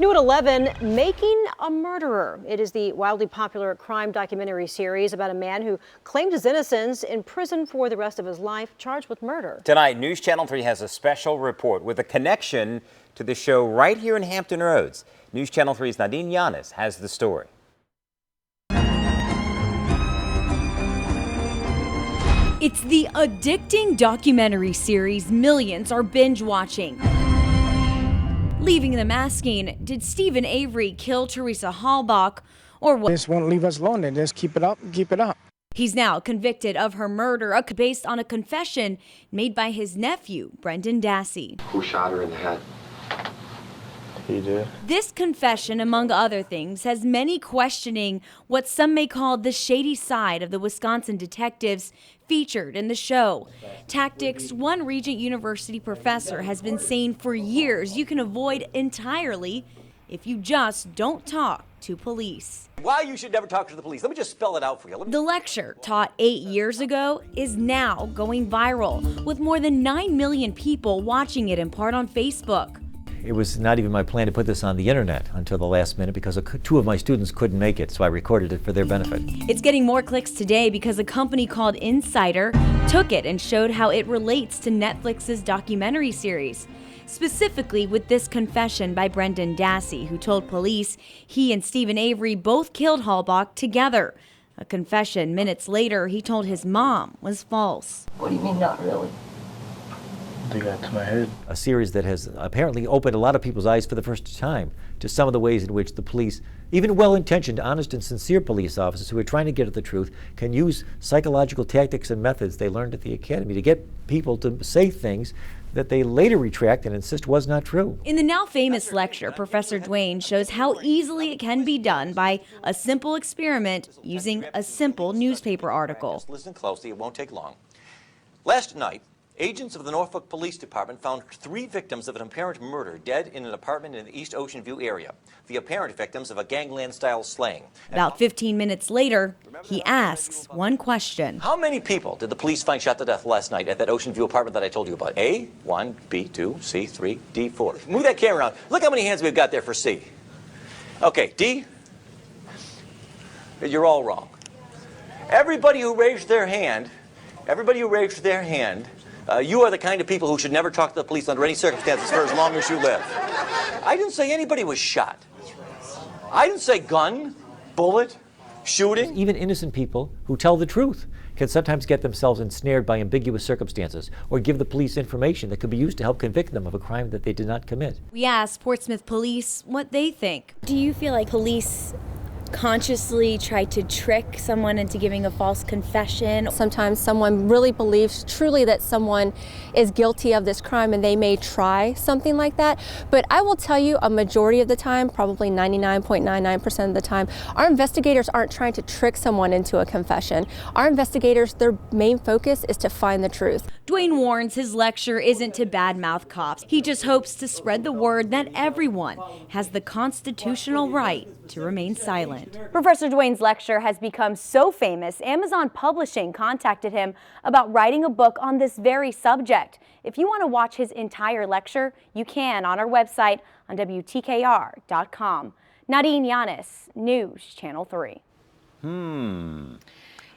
New at 11, Making a Murderer. It is the wildly popular crime documentary series about a man who claimed his innocence in prison for the rest of his life, charged with murder. Tonight, News Channel 3 has a special report with a connection to the show right here in Hampton Roads. News Channel 3's Nadeen Yanes has the story. It's the addicting documentary series millions are binge watching. Leaving them asking, did Stephen Avery kill Teresa Halbach, or what? Just won't leave us alone. They just keep it up, keep it up. He's now convicted of her murder based on a confession made by his nephew, Brendan Dassey. Who shot her in the head? He did. This confession, among other things, has many questioning what some may call the shady side of the Wisconsin detectives featured in the show. Tactics one Regent University professor has been saying for years you can avoid entirely if you just don't talk to police. Why you should never talk to the police. Let me just spell it out for you. The lecture, taught 8 years ago, is now going viral, with more than 9 million people watching it in part on Facebook. It was not even my plan to put this on the internet until the last minute because two of my students couldn't make it, so I recorded it for their benefit. It's getting more clicks today because a company called Insider took it and showed how it relates to Netflix's documentary series. Specifically with this confession by Brendan Dassey, who told police he and Stephen Avery both killed Halbach together. A confession minutes later he told his mom was false. What do you mean, not really? They got to my head. A series that has apparently opened a lot of people's eyes for the first time to some of the ways in which the police, even well-intentioned, honest and sincere police officers who are trying to get at the truth, can use psychological tactics and methods they learned at the academy to get people to say things that they later retract and insist was not true. In the now famous lecture, Professor Duane shows how easily it can be done by a simple experiment using a simple newspaper article. Just listen closely, it won't take long. Last night, agents of the Norfolk Police Department found 3 victims of an apparent murder dead in an apartment in the East Ocean View area. The apparent victims of a gangland-style slaying. About 15 minutes later, he asks one question. How many people did the police find shot to death last night at that Ocean View apartment that I told you about? A, 1, B, 2, C, 3, D, 4. Move that camera around. Look how many hands we've got there for C. Okay, D, you're all wrong. Everybody who raised their hand, you are the kind of people who should never talk to the police under any circumstances for as long as you live. I didn't say anybody was shot. I didn't say gun, bullet, shooting. Even innocent people who tell the truth can sometimes get themselves ensnared by ambiguous circumstances or give the police information that could be used to help convict them of a crime that they did not commit. We asked Portsmouth police what they think. Do you feel like police consciously try to trick someone into giving a false confession? Sometimes someone really believes truly that someone is guilty of this crime and they may try something like that. But I will tell you, a majority of the time, probably 99.99% of the time, our investigators aren't trying to trick someone into a confession. Our investigators, their main focus is to find the truth. Duane warns his lecture isn't to badmouth cops. He just hopes to spread the word that everyone has the constitutional right to remain silent. Professor Duane's lecture has become so famous, Amazon Publishing contacted him about writing a book on this very subject. If you want to watch his entire lecture, you can on our website on WTKR.com. Nadeen Yanes, News Channel 3.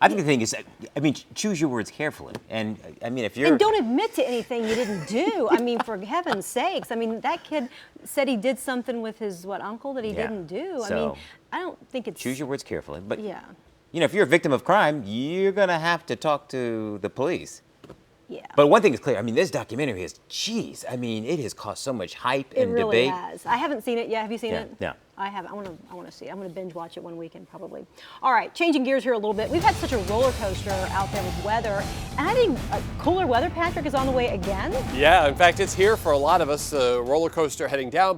I think the thing is, I mean, choose your words carefully. And I mean, if you're... And don't admit to anything you didn't do. I mean, for heaven's sakes. I mean, that kid said he did something with his, uncle that he didn't do. I mean, I don't think it's... Choose your words carefully. But, yeah. You know, if you're a victim of crime, you're going to have to talk to the police. Yeah. But one thing is clear. I mean, this documentary is, geez, I mean, it has caused so much hype and debate. It really has. I haven't seen it yet. Have you seen it? Yeah. I haven't. I want to see it. I'm going to binge watch it one weekend probably. All right, changing gears here a little bit. We've had such a roller coaster out there with weather, and I think cooler weather, Patrick, is on the way again. Yeah, in fact, it's here for a lot of us. The roller coaster heading down.